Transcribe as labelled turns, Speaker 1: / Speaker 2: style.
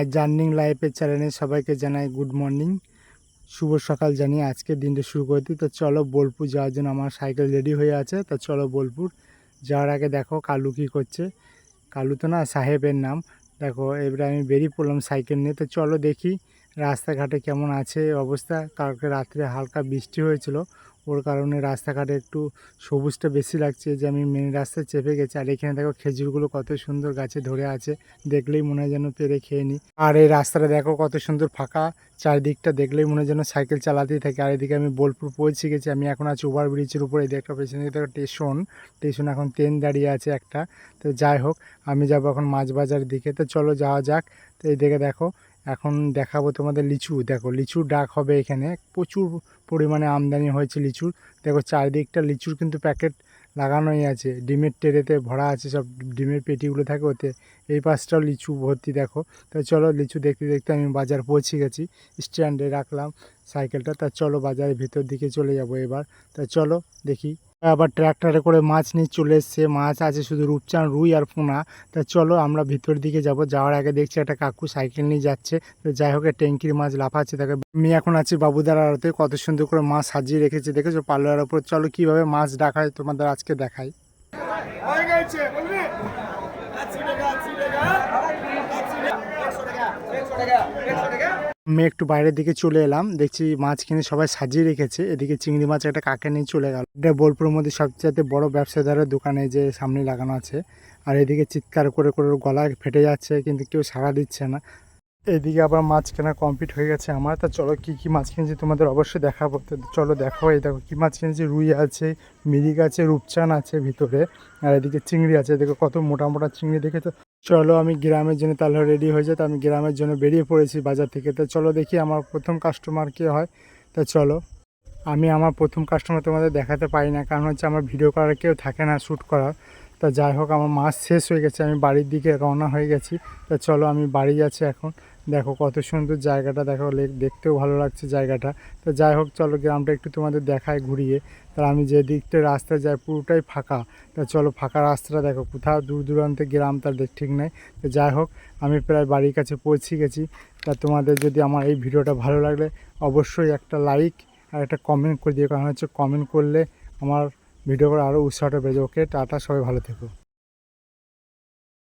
Speaker 1: আর journeying লাইফের চ্যানেলে সবাইকে জানাই গুড মর্নিং, শুভ সকাল জানিয়ে আজকের দিনটা শুরু করে দিই। তো চলো বোলপুর যাওয়ার জন্য আমার সাইকেল রেডি হয়ে আছে। তো চলো বোলপুর যাওয়ার আগে দেখো কালু কী করছে। কালু তো না, সাহেবের নাম। দেখো এবারে আমি বেরিয়ে পড়লাম সাইকেল নিয়ে। তো চলো দেখি রাস্তাঘাটে কেমন আছে অবস্থা। কালকে রাত্রে হালকা বৃষ্টি হয়েছিল, ওর কারণে রাস্তাঘাটে একটু সবুজটা বেশি লাগছে, যে আমি মেন রাস্তায় চেপে গেছি। আর এখানে দেখো খেজুরগুলো কত সুন্দর গাছে ধরে আছে, দেখলেই মনে হয় যেন পেরে খেয়ে নিই। আর এই রাস্তাটা দেখো কত সুন্দর ফাঁকা, চারিদিকটা দেখলেই মনে হয় যেন সাইকেল চালাতেই থাকে। আর এদিকে আমি বোলপুর পৌঁছে গেছি। আমি এখন আছি ওভারব্রিজের উপরে। দেখো পেছনে দেখো স্টেশন এখন ট্রেন দাঁড়িয়ে আছে একটা। তো যাই হোক, আমি যাবো এখন মাছ বাজারের দিকে। তো চলো যাওয়া যাক। তো এই দিকে দেখো, এখন দেখাবো তোমাদের লিচু। দেখো লিচুর ডাক হবে এখানে, প্রচুর পরিমাণে আমদানি হয়েছে লিচুর। দেখো চারিদিকটা লিচুর কিন্তু প্যাকেট লাগানোই আছে, ডিমের ট্রেতে ভরা আছে, সব ডিমের পেটিগুলো থাকে ওতে। এই পাশটাও লিচু ভর্তি দেখো। তো চলো লিচু দেখতে দেখতে আমি বাজার পৌঁছে গেছি, স্ট্যান্ডে রাখলাম সাইকেলটা। তা চলো বাজারের ভিতর দিকে চলে যাব এবার। তা চলো দেখি। আবার ট্র্যাক্টরে করে মাছ নিয়ে চলে এসছে, মাছ আছে শুধু রূপচাঁদ, রুই আর পোনা। তা চলো আমরা ভিতর দিকে যাব। যাওয়ার আগে দেখছি একটা কাকু সাইকেল নিয়ে যাচ্ছে। তো যাই হোক, ট্যাঙ্কির মাছ লাফাচ্ছে। তাকে আমি এখন আছি বাবুদার আড়তে, কত সুন্দর করে মাছ সাজিয়ে রেখেছে দেখেছো পাল্লার ওপর। চলো কিভাবে মাছ ডাকায় তোমাদের আজকে দেখাই। আমি একটু বাইরের দিকে চলে এলাম, দেখছি মাছ কিনে সবাই সাজিয়ে রেখেছে। এদিকে চিংড়ি মাছ একটা কাকে নিয়ে চলে গেল। এটা বোলপুরের মধ্যে সবচেয়ে বড় ব্যবসাদারের দোকানে যে সামনে লাগানো আছে। আর এদিকে চিৎকার করে করে গলা ফেটে যাচ্ছে, কিন্তু কেউ সাড়া দিচ্ছে না। এদিকে আবার মাছ কেনা কমপ্লিট হয়ে গেছে আমার। তা চলো কি কি মাছ কিনেছি তোমাদের অবশ্যই দেখাবো। তো চলো দেখো, এই দেখো কি মাছ কিনেছি। রুই আছে, মিরিক আছে, রূপচাঁদ আছে ভিতরে, আর এদিকে চিংড়ি আছে। দেখো কত মোটা মোটা চিংড়ি দেখে। তো চলো আমি গ্রামের জন্য তাহলে রেডি হয়ে যাই। তো আমি গ্রামের জন্য বেরিয়ে পড়েছি বাজার থেকে। তো চলো দেখি আমার প্রথম কাস্টমার কে হয়। তো চলো, আমি আমার প্রথম কাস্টমার তোমাদের দেখাতে পারি না, কারণ হচ্ছে আমার ভিডিও করার কেউ থাকে না শ্যুট করার। তা যাই হোক, আমার মাছ শেষ হয়ে গেছে, আমি বাড়ির দিকে রওনা হয়ে গেছি। তা চলো আমি বাড়ি যাচ্ছি এখন। দেখো কত সুন্দর জায়গাটা, দেখো দেখতেও ভালো লাগছে জায়গাটা। তো যাই হোক, চলো গ্রামটা একটু তোমাদের দেখায় ঘুরিয়ে। তা আমি যে দিকটা রাস্তায় যাই পুরোটাই ফাঁকা। তা চলো ফাঁকা রাস্তাটা দেখো, কোথাও দূর দূরান্তে গ্রাম তার ঠিক নেই। তো যাই হোক, আমি প্রায় বাড়ির কাছে পৌঁছে গেছি। তা তোমাদের যদি আমার এই ভিডিওটা ভালো লাগলে অবশ্যই একটা লাইক আর একটা কমেন্ট করে দিও, কারণ হচ্ছে কমেন্ট করলে আমার ভিডিও করে আরও উৎসাহটা বেড়ে যায়। ওকে টাটা, সবাই ভালো থেকো।